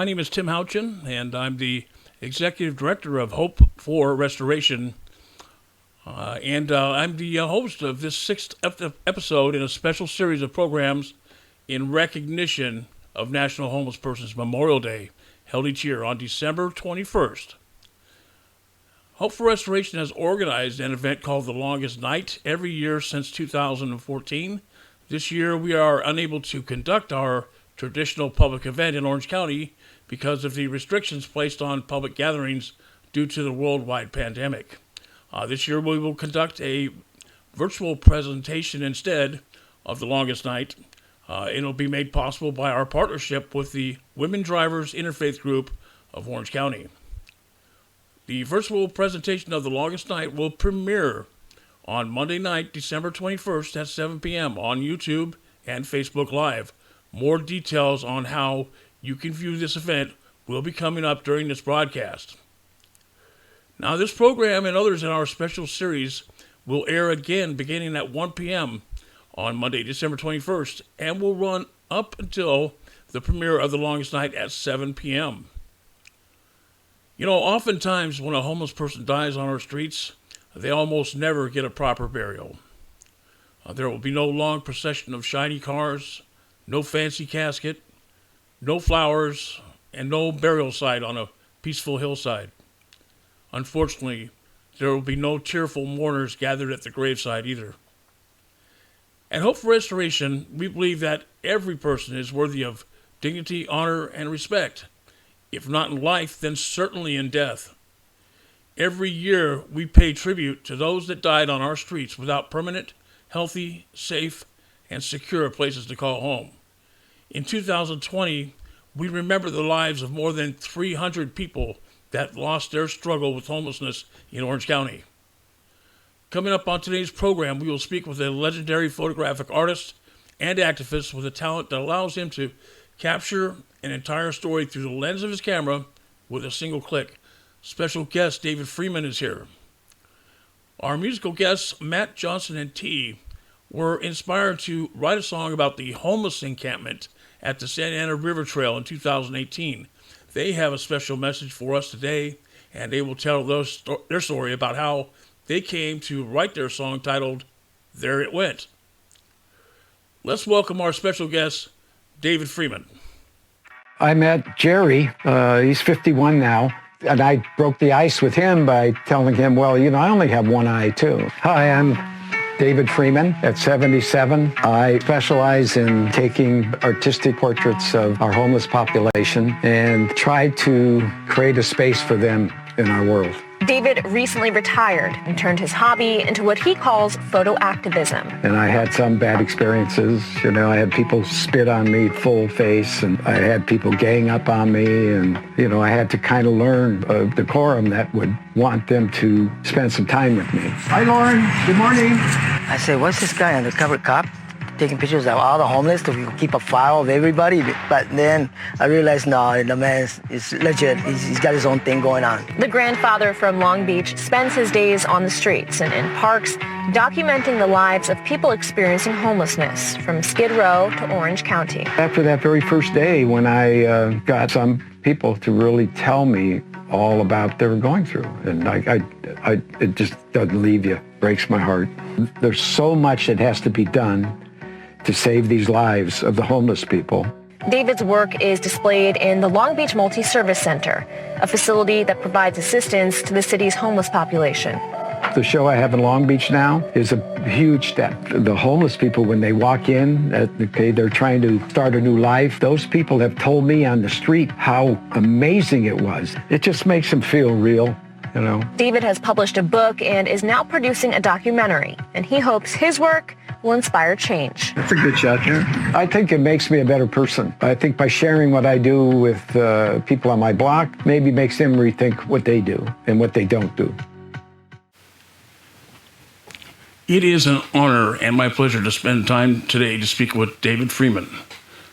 My name is Tim Houchin, and I'm the Executive Director of Hope for Restoration. I'm the host of this sixth episode in a special series of programs in recognition of National Homeless Persons Memorial Day, held each year on December 21st. Hope for Restoration has organized an event called The Longest Night every year since 2014. This year, we are unable to conduct our traditional public event in Orange County because of the restrictions placed on public gatherings due to the worldwide pandemic. This year, we will conduct a virtual presentation instead of The Longest Night. It'll be made possible by our partnership with the Women Drivers Interfaith Group of Orange County. The virtual presentation of The Longest Night will premiere on Monday night, December 21st at 7 p.m. on YouTube and Facebook Live. More details on how you can view this event will be coming up during this broadcast. Now, this program and others in our special series will air again beginning at 1 p.m. on Monday, December 21st, and will run up until the premiere of The Longest Night at 7 p.m. You know, oftentimes when a homeless person dies on our streets, they almost never get a proper burial. There will be no long procession of shiny cars, no fancy casket, no flowers, and no burial site on a peaceful hillside. Unfortunately, there will be no tearful mourners gathered at the graveside either. At Hope for Restoration, we believe that every person is worthy of dignity, honor, and respect. If not in life, then certainly in death. Every year, we pay tribute to those that died on our streets without permanent, healthy, safe, and secure places to call home. In 2020, we remember the lives of more than 300 people that lost their struggle with homelessness in Orange County. Coming up on today's program, we will speak with a legendary photographic artist and activist with a talent that allows him to capture an entire story through the lens of his camera with a single click. Special guest David Freeman is here. Our musical guests, Matt Johnson and T, were inspired to write a song about the homeless encampment at the Santa Ana River Trail in 2018. They have a special message for us today, and they will tell their story about how they came to write their song titled, There It Went. Let's welcome our special guest, David Freeman. I met Jerry, he's 51 now, and I broke the ice with him by telling him, well, you know, I only have one eye too. Hi, I'm David Freeman at 77. I specialize in taking artistic portraits of our homeless population and try to create a space for them in our world. David recently retired and turned his hobby into what he calls photo activism. And I had some bad experiences. You know, I had people spit on me full face, and I had people gang up on me, and, you know, I had to kind of learn a decorum that would want them to spend some time with me. Hi, Lauren. Good morning. I said, what's this guy, undercover cop, taking pictures of all the homeless so we can keep a file of everybody? But then I realized, no, the man is legit. He's got his own thing going on. The grandfather from Long Beach spends his days on the streets and in parks documenting the lives of people experiencing homelessness from Skid Row to Orange County. After that very first day, when I got some people to really tell me all about what they were going through, and it just doesn't leave you. Breaks my heart. There's so much that has to be done to save these lives of the homeless people. David's work is displayed in the Long Beach Multi-Service Center, a facility that provides assistance to the city's homeless population. The show I have in Long Beach now is a huge step. The homeless people, when they walk in, they're trying to start a new life. Those people have told me on the street how amazing it was. It just makes them feel real. You know. David has published a book and is now producing a documentary, and he hopes his work will inspire change. That's a good shot there. I think it makes me a better person. I think by sharing what I do with people on my block, maybe makes them rethink what they do and what they don't do. It is an honor and my pleasure to spend time today to speak with David Freeman.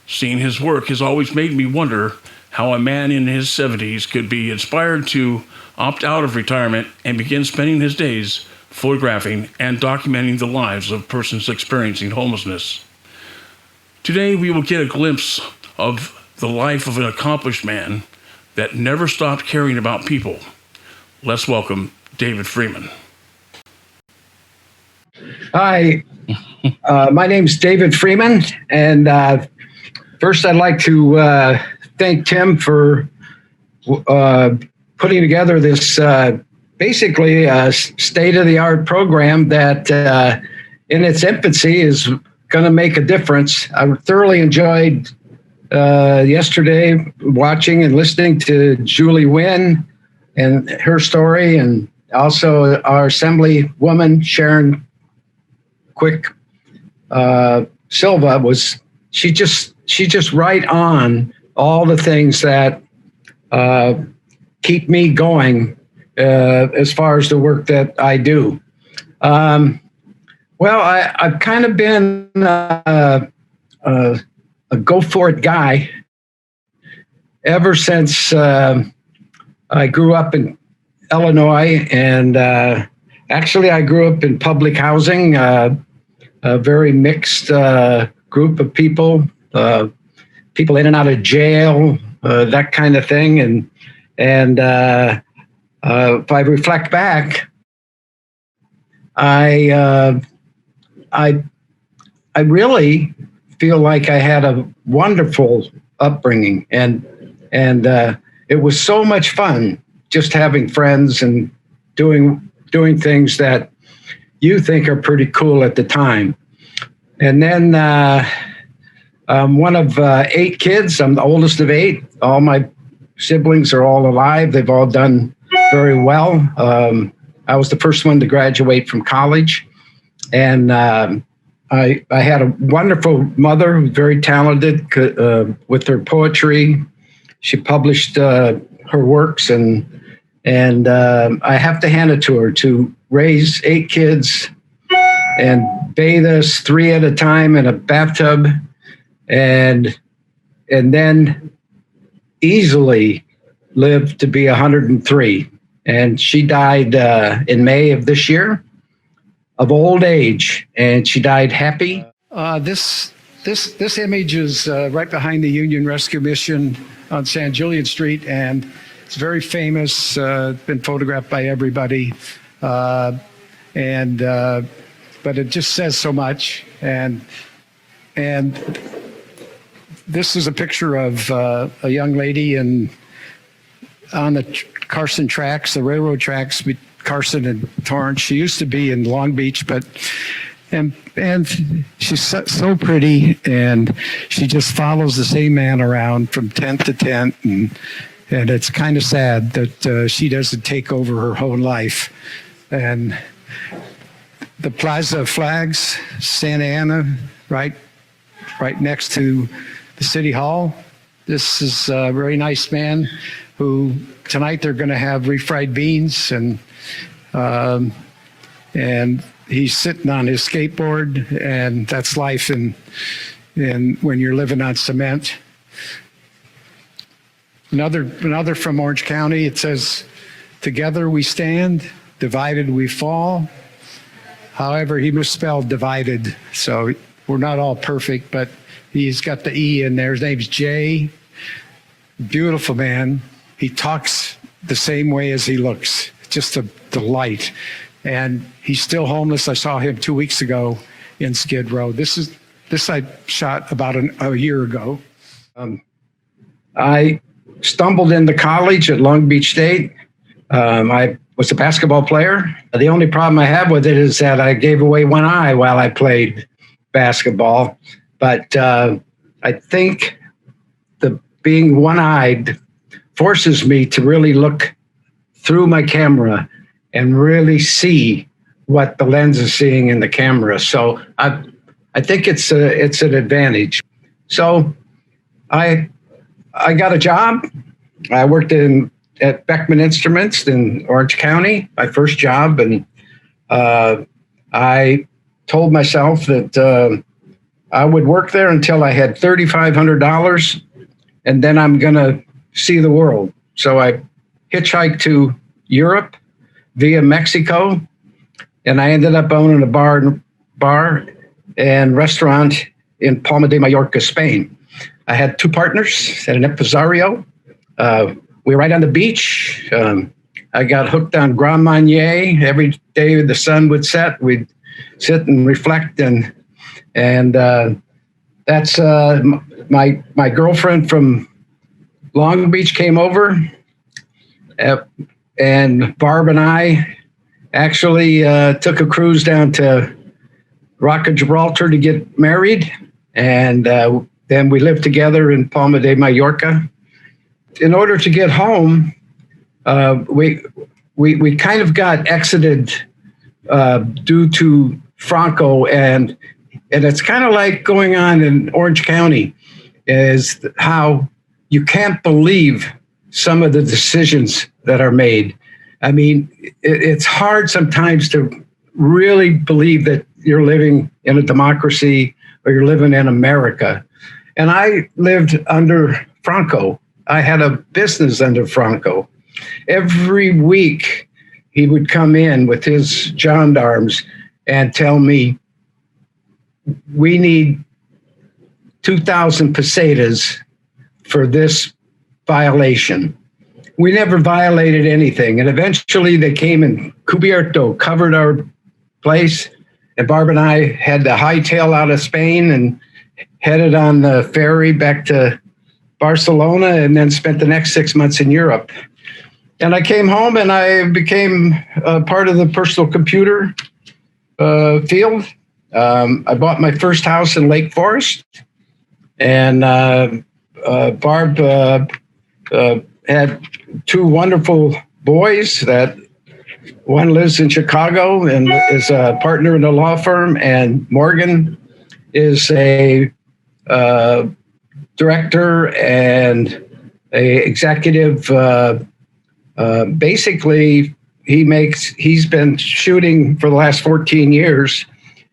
Seeing his work has always made me wonder how a man in his 70s could be inspired to opt out of retirement and begin spending his days photographing and documenting the lives of persons experiencing homelessness. Today, we will get a glimpse of the life of an accomplished man that never stopped caring about people. Let's welcome David Freeman. Hi, my name's David Freeman, and first I'd like to thank Tim for putting together this basically state-of-the-art program that in its infancy is going to make a difference. I thoroughly enjoyed yesterday watching and listening to Julie Wynn and her story, and also our Assemblywoman Sharon Quick Silva was she just right on all the things that keep me going as far as the work that I do. Well, I've kind of been a go for it guy ever since I grew up in Illinois, and actually I grew up in public housing, a very mixed group of people, people in and out of jail, that kind of thing. And if I reflect back, I really feel like I had a wonderful upbringing, and it was so much fun just having friends and doing things that you think are pretty cool at the time. And then I'm one of 8 kids. I'm the oldest of 8. All my siblings are all alive. They've all done very well. I was the first one to graduate from college, and I had a wonderful mother, very talented with her poetry. She published her works, and I have to hand it to her to raise 8 kids and bathe us 3 at a time in a bathtub, and then easily live to be 103. And she died in May of this year of old age, and she died happy. This image is right behind the Union Rescue Mission on San Julian Street, and it's very famous, been photographed by everybody, but it just says so much. And this is a picture of a young lady on the Carson tracks, the railroad tracks, Carson and Torrance. She used to be in Long Beach, and she's so pretty, and she just follows the same man around from tent to tent, and it's kind of sad that she doesn't take over her whole life. And the Plaza Flags, Santa Ana, right next to the City Hall. This is a very nice man who tonight they're going to have refried beans, and he's sitting on his skateboard, and that's life and when you're living on cement. Another from Orange County, it says, "Together we stand, divided we fall." However, he misspelled divided, so we're not all perfect, but he's got the E in there. His name's Jay. Beautiful man. He talks the same way as he looks. Just a delight. And he's still homeless. I saw him 2 weeks ago in Skid Row. This I shot about a year ago. I stumbled into college at Long Beach State. I was a basketball player. The only problem I have with it is that I gave away one eye while I played basketball. But I think being one-eyed forces me to really look through my camera and really see what the lens is seeing in the camera. So I think it's an advantage. So I got a job. I worked at Beckman Instruments in Orange County, my first job, and I told myself that I would work there until I had $3,500, and then I'm going to see the world. So I hitchhiked to Europe via Mexico, and I ended up owning a bar and restaurant in Palma de Mallorca, Spain. I had two partners and an impresario. We were right on the beach. I got hooked on Grand Marnier. Every day the sun would set, we'd sit and reflect, and that's my girlfriend from Long Beach came over, and Barb and I actually took a cruise down to Rock of Gibraltar to get married, and then we lived together in Palma de Mallorca. In order to get home, we kind of got exited due to Franco, and it's kind of like going on in Orange County, is how you can't believe some of the decisions that are made. I mean, it's hard sometimes to really believe that you're living in a democracy or you're living in America. And I lived under Franco. I had a business under Franco. Every week he would come in with his gendarmes and tell me, we need 2,000 pesetas for this violation. We never violated anything. And eventually they came and Cubierto covered our place. And Barb and I had to hightail out of Spain and headed on the ferry back to Barcelona, and then spent the next 6 months in Europe. And I came home and I became part of the personal computer field. I bought my first house in Lake Forest, and Barb had two wonderful boys. That one lives in Chicago and is a partner in a law firm, and Morgan is a director and a executive. Basically, he's been shooting for the last 14 years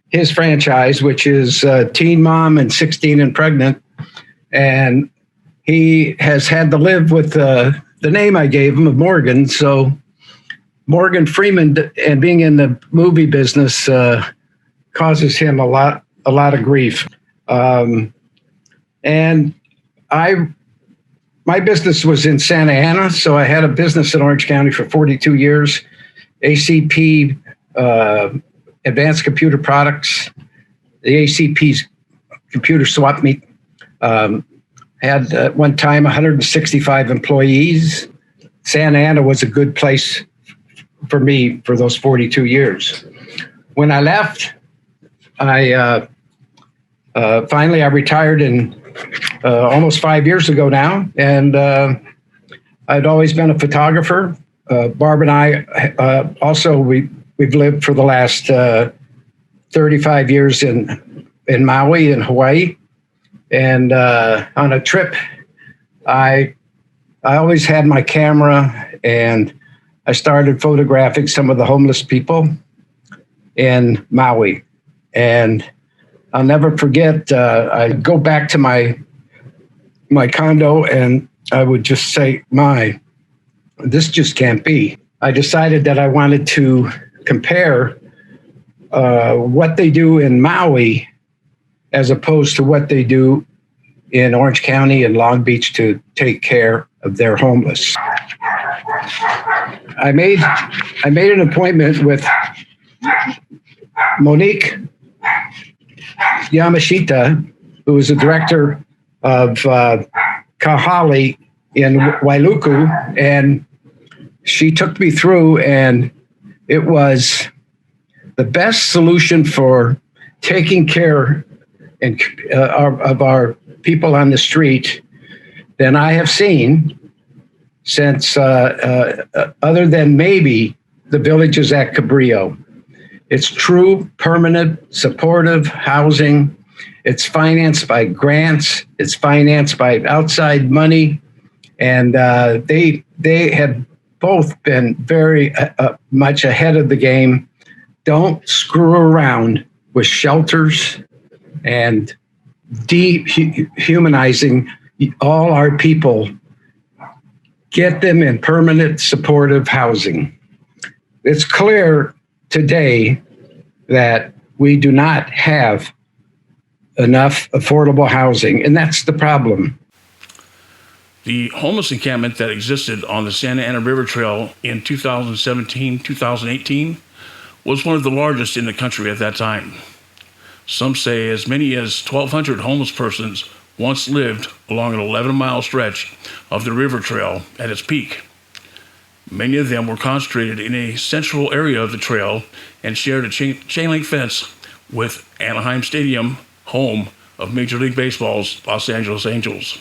his franchise, which is Teen Mom and 16 and Pregnant. And he has had to live with the name I gave him of Morgan. So Morgan Freeman, and being in the movie business causes him a lot of grief. And my business was in Santa Ana, so I had a business in Orange County for 42 years. ACP, Advanced Computer Products, the ACP's computer swap meet. Had at one time 165 employees. Santa Ana was a good place for me for those 42 years. When I left, I finally retired in almost 5 years ago now, and I'd always been a photographer. Barb and I also we've lived for the last 35 years in Maui in Hawaii, and on a trip, I always had my camera, and I started photographing some of the homeless people in Maui, and I'll never forget. I'd go back to my condo, and I would just say, this just can't be. I decided that I wanted to compare what they do in Maui as opposed to what they do in Orange County and Long Beach to take care of their homeless. I made an appointment with Monique Yamashita, who is the director of Kahali in Wailuku, and she took me through, and it was the best solution for taking care of our people on the street than I have seen since, other than maybe the villages at Cabrillo. It's true, permanent, supportive housing. It's financed by grants. It's financed by outside money. And they have both been very much ahead of the game. Don't screw around with shelters and dehumanizing all our people. Get them in permanent, supportive housing. It's clear today that we do not have enough affordable housing, and that's the problem. The homeless encampment that existed on the Santa Ana River Trail in 2017-2018 was one of the largest in the country at that time. Some say as many as 1,200 homeless persons once lived along an 11-mile stretch of the river trail at its peak. Many of them were concentrated in a central area of the trail and shared a chain link fence with Anaheim Stadium, home of Major League Baseball's Los Angeles Angels.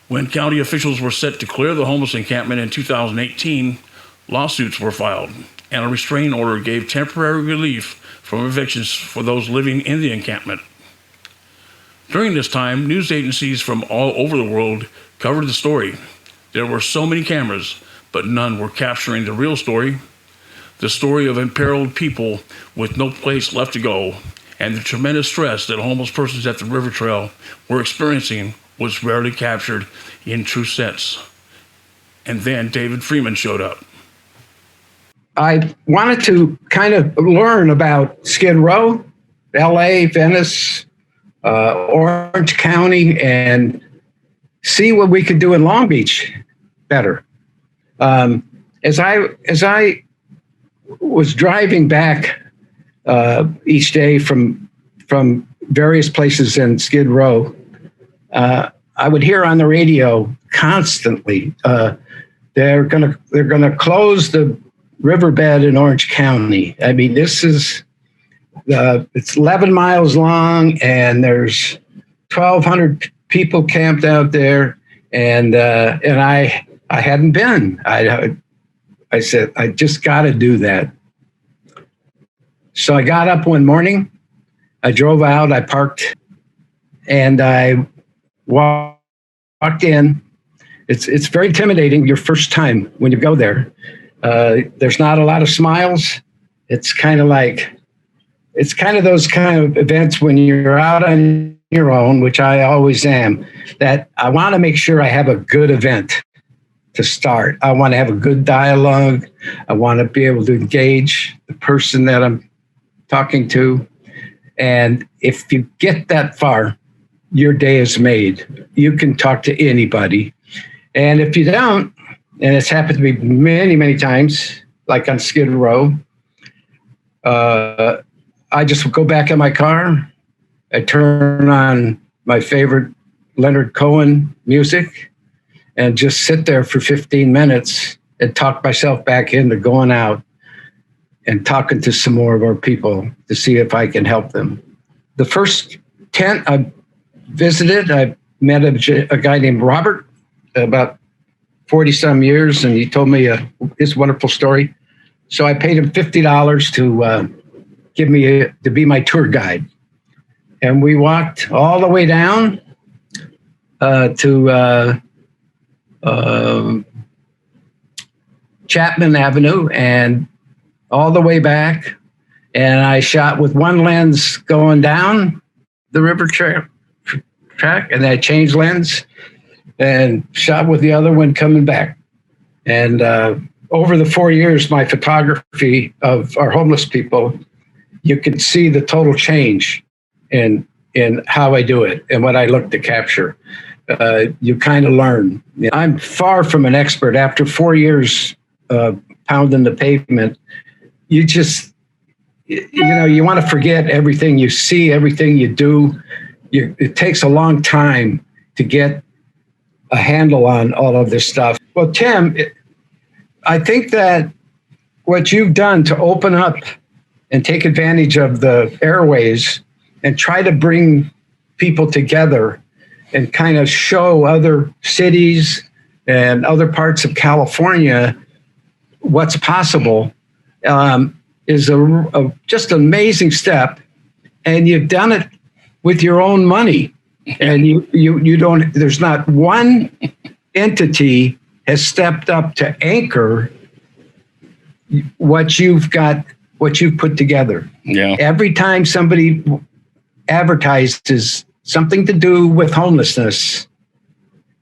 When county officials were set to clear the homeless encampment in 2018, lawsuits were filed, and a restraining order gave temporary relief from evictions for those living in the encampment. During this time, news agencies from all over the world covered the story. There were so many cameras, but none were capturing the real story. The story of imperiled people with no place left to go, and the tremendous stress that homeless persons at the river trail were experiencing was rarely captured in true sense. And then David Freeman showed up. I wanted to kind of learn about Skid Row, LA, Venice, Orange County, and see what we could do in Long Beach better. As I was driving back each day from various places in Skid Row, I would hear on the radio constantly, they're gonna close the riverbed in Orange County. I mean, this is it's 11 miles long, and there's 1,200 people camped out there, and I hadn't been. I said, I just got to do that. So I got up one morning, I drove out, I parked, and I walked in. It's very intimidating your first time when you go there. There's not a lot of smiles. It's kind of those kind of events when you're out on your own, which I always am, that I want to make sure I have a good event to start. I want to have a good dialogue. I want to be able to engage the person that I'm talking to. And if you get that far, your day is made. You can talk to anybody. And if you don't, and it's happened to me many, many times, like on Skid Row, I just go back in my car. I turn on my favorite Leonard Cohen music and just sit there for 15 minutes and talk myself back into going out and talking to some more of our people to see if I can help them. The first tent I visited, I met a guy named Robert, about 40 some years, and he told me his wonderful story. So I paid him $50 to be my tour guide. And we walked all the way down to Chapman Avenue and all the way back. And I shot with one lens going down the river track, and I changed lens and shot with the other one coming back. And over the 4 years, my photography of our homeless people, you can see the total change in how I do it and what I look to capture. You kind of learn. I'm far from an expert. After 4 years pounding the pavement, you just, you want to forget everything you see, everything you do. It takes a long time to get a handle on all of this stuff. Well, Tim, I think that what you've done to open up and take advantage of the airways and try to bring people together and kind of show other cities and other parts of California what's possible is just an amazing step. And you've done it with your own money. And you don't, there's not one entity has stepped up to anchor what you've put together. Yeah. Every time somebody advertises something to do with homelessness,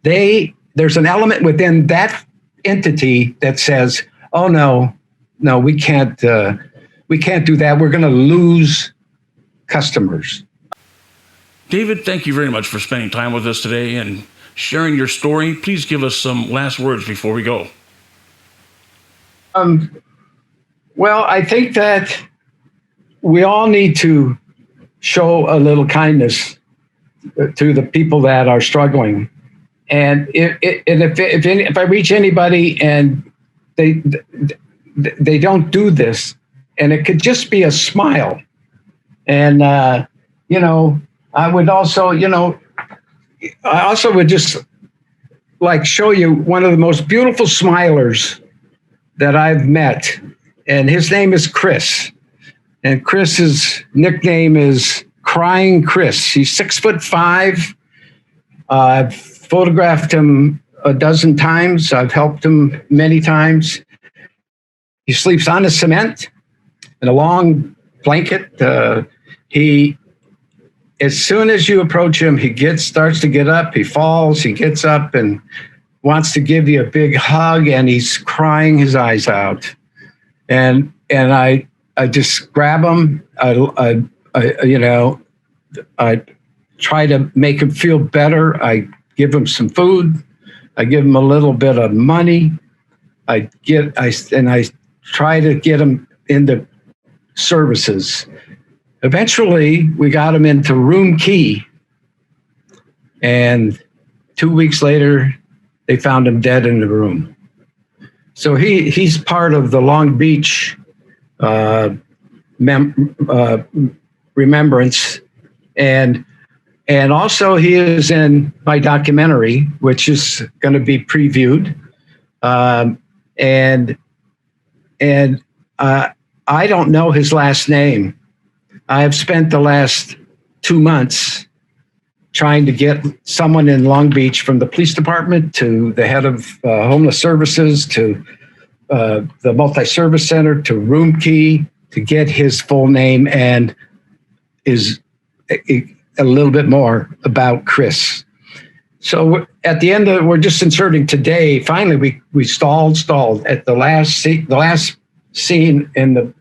there's an element within that entity that says, oh no, we can't do that. We're going to lose customers. David, thank you very much for spending time with us today and sharing your story. Please give us some last words before we go. Well, I think that we all need to show a little kindness to the people that are struggling. And if I reach anybody and they don't do this, and it could just be a smile. And, I would also, I also would just like show you one of the most beautiful smilers that I've met. And his name is Chris. And Chris's nickname is Crying Chris. He's 6'5". I've photographed him a dozen times. I've helped him many times. He sleeps on the cement in a long blanket. As soon as you approach him, he starts to get up. He falls. He gets up and wants to give you a big hug, and he's crying his eyes out. And I just grab him. I try to make him feel better. I give him some food. I give him a little bit of money. I try to get him into services. Eventually, we got him into room key, and 2 weeks later, they found him dead in the room. So he's part of the Long Beach remembrance, and also he is in my documentary, which is going to be previewed, and I don't know his last name. I have spent the last 2 months trying to get someone in Long Beach, from the police department to the head of homeless services to the multi-service center to room key, to get his full name and is a little bit more about Chris. So at the end we're just inserting today. Finally, we stalled at the last scene in the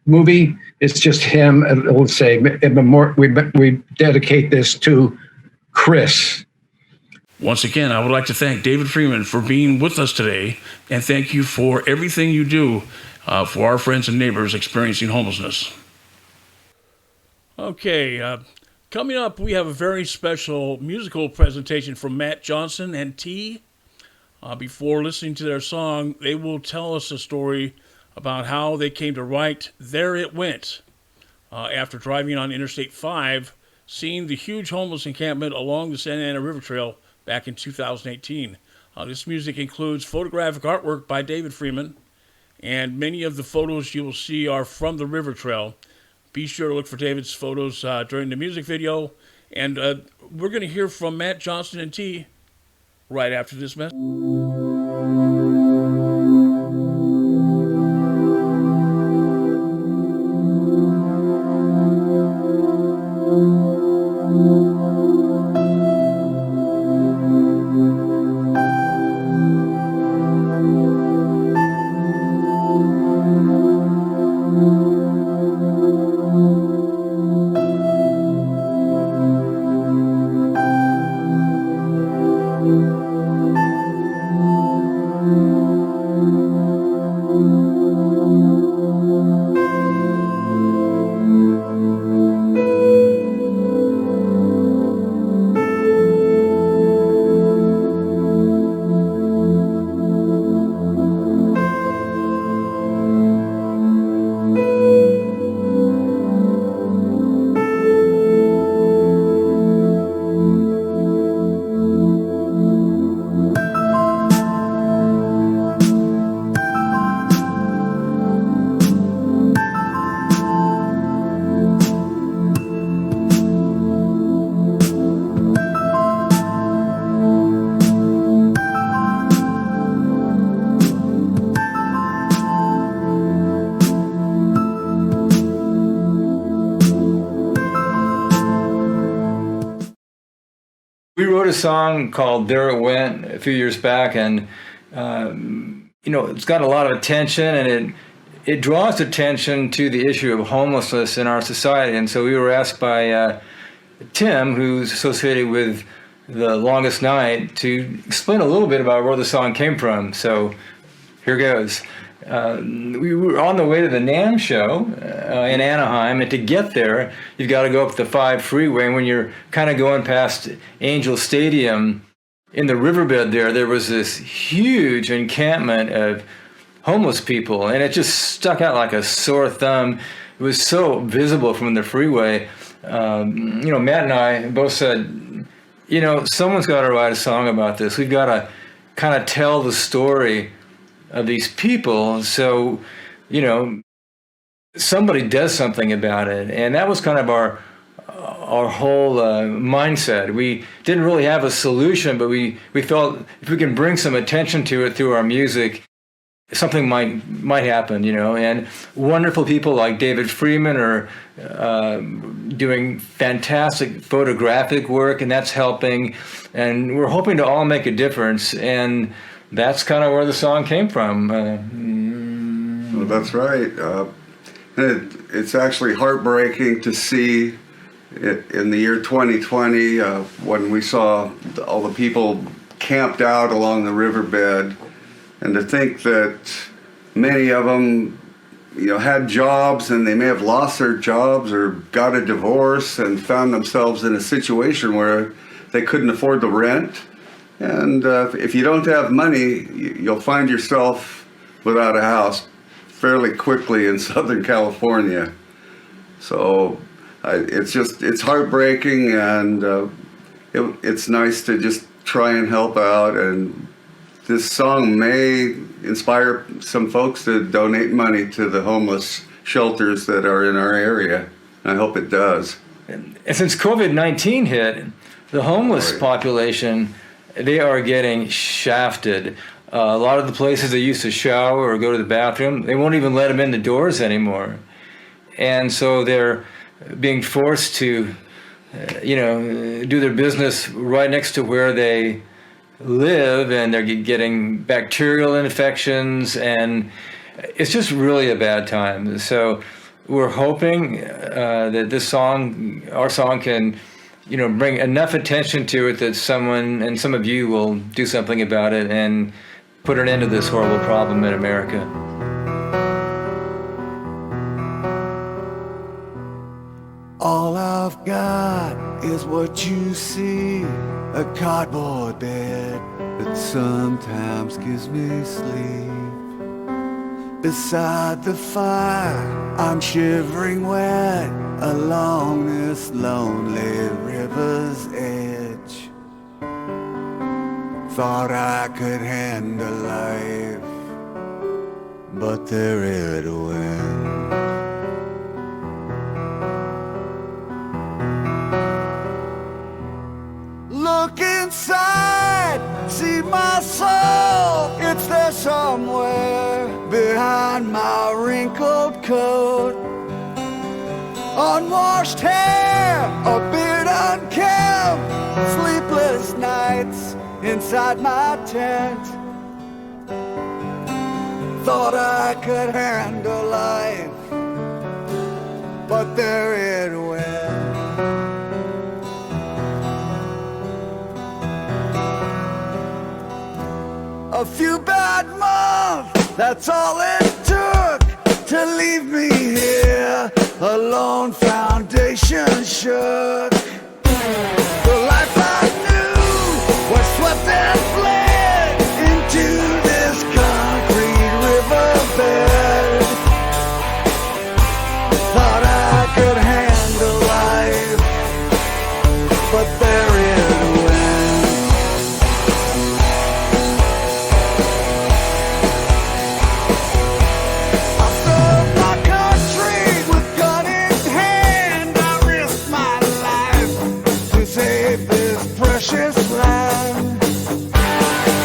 movie. It's just him. It'll say we dedicate this to Chris. Once again, I would like to thank David Freeman for being with us today, and thank you for everything you do for our friends and neighbors experiencing homelessness. Okay, coming up, we have a very special musical presentation from Matt Johnson and T. Before listening to their song, they will tell us a story about how they came to write There It Went after driving on Interstate 5, seeing the huge homeless encampment along the Santa Ana River Trail back in 2018. This music includes photographic artwork by David Freeman, and many of the photos you will see are from the river trail. Be sure to look for David's photos during the music video, and we're going to hear from Matt Johnson and T right after this message. We wrote a song called There It Went a few years back, and it's got a lot of attention, and it draws attention to the issue of homelessness in our society. And so we were asked by Tim, who's associated with The Longest Night, to explain a little bit about where the song came from. So here goes. We were on the way to the NAMM show in Anaheim, and to get there, you've got to go up the 5 freeway. And when you're kind of going past Angel Stadium, in the riverbed there was this huge encampment of homeless people, and it just stuck out like a sore thumb. It was so visible from the freeway. Matt and I both said, someone's got to write a song about this. We've got to kind of tell the story of these people, so somebody does something about it. And that was kind of our whole mindset. We didn't really have a solution, but we felt if we can bring some attention to it through our music, something might happen, and wonderful people like David Freeman are doing fantastic photographic work, and that's helping, and we're hoping to all make a difference, and that's kind of where the song came from. Well, that's right. It's actually heartbreaking to see it in the year 2020 when we saw all the people camped out along the riverbed, and to think that many of them, had jobs, and they may have lost their jobs or got a divorce and found themselves in a situation where they couldn't afford the rent. And if you don't have money, you'll find yourself without a house fairly quickly in Southern California. So it's heartbreaking, and it's nice to just try and help out. And this song may inspire some folks to donate money to the homeless shelters that are in our area. I hope it does. And since COVID-19 hit, the homeless population, they are getting shafted. A lot of the places they used to shower or go to the bathroom, they won't even let them in the doors anymore. And so they're being forced to, do their business right next to where they live, and they're getting bacterial infections, and it's just really a bad time. So we're hoping that our song can, bring enough attention to it that someone, and some of you, will do something about it and put an end to this horrible problem in America. All I've got is what you see, a cardboard bed that sometimes gives me sleep. Beside the fire, I'm shivering wet along this lonely river's edge. Thought I could handle life, but there it went. Look inside, see my soul, it's there somewhere behind my wrinkled coat. Unwashed hair, a beard unkempt, sleepless nights inside my tent. Thought I could handle life, but there it went. A few bad months, that's all it took to leave me here. A lone foundation shook. The life I knew was swept and fled into this concrete riverbed. Thought I could handle life, but there it went. Precious land.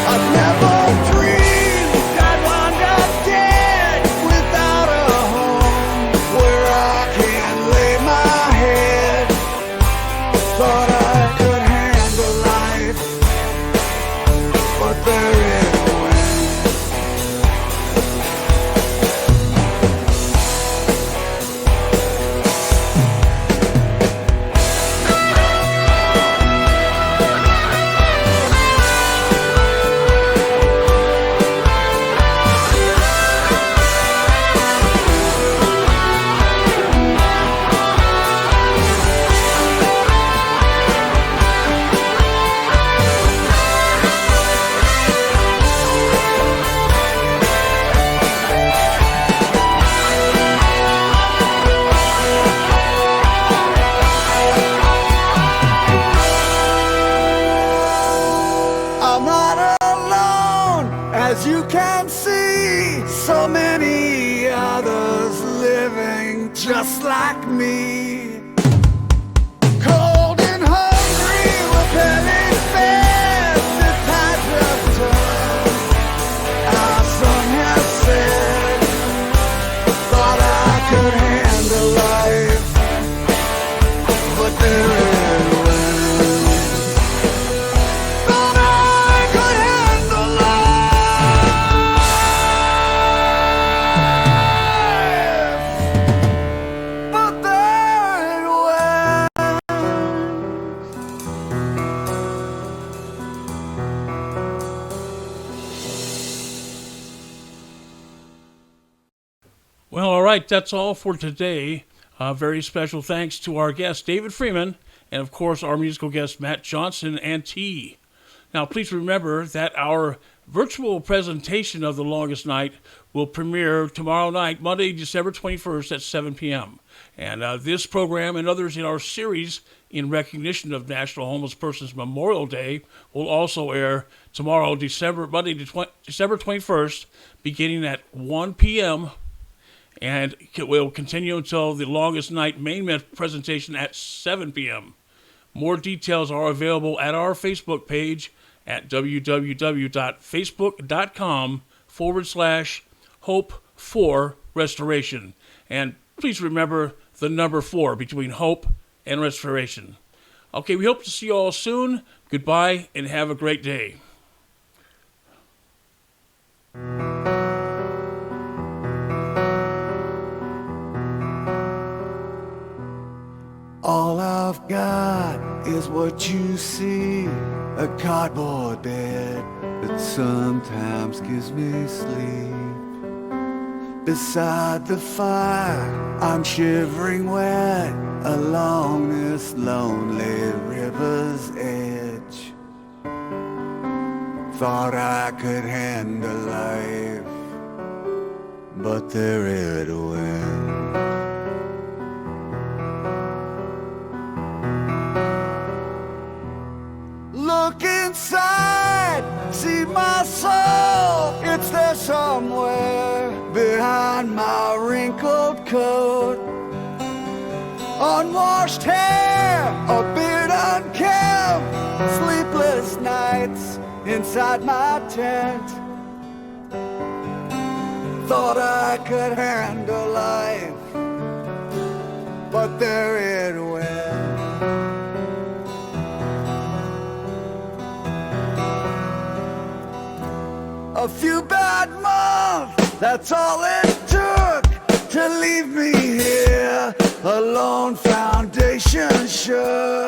I've never dreamed I'd wind up dead without a home where I can lay my head. Thought I could handle life, but there it went. right, that's all for today. Very special thanks to our guest, David Freeman, and of course, our musical guest, Matt Johnson and T. Now, please remember that our virtual presentation of The Longest Night will premiere tomorrow night, Monday, December 21st at 7 p.m. And this program and others in our series in recognition of National Homeless Persons Memorial Day will also air tomorrow, Monday, December 21st, beginning at 1 p.m. And it will continue until The Longest Night main presentation at 7 p.m. More details are available at our Facebook page at www.facebook.com/Hope4Restoration. And please remember the number 4 between hope and restoration. Okay, we hope to see you all soon. Goodbye and have a great day. All I've got is what you see, a cardboard bed that sometimes gives me sleep. Beside the fire, I'm shivering wet along this lonely river's edge. Thought I could handle life, but there it went. Look inside, see my soul, it's there somewhere behind my wrinkled coat. Unwashed hair, a beard unkempt, sleepless nights inside my tent. Thought I could handle life, but there it went. A few bad months, that's all it took to leave me here, alone, foundation shook.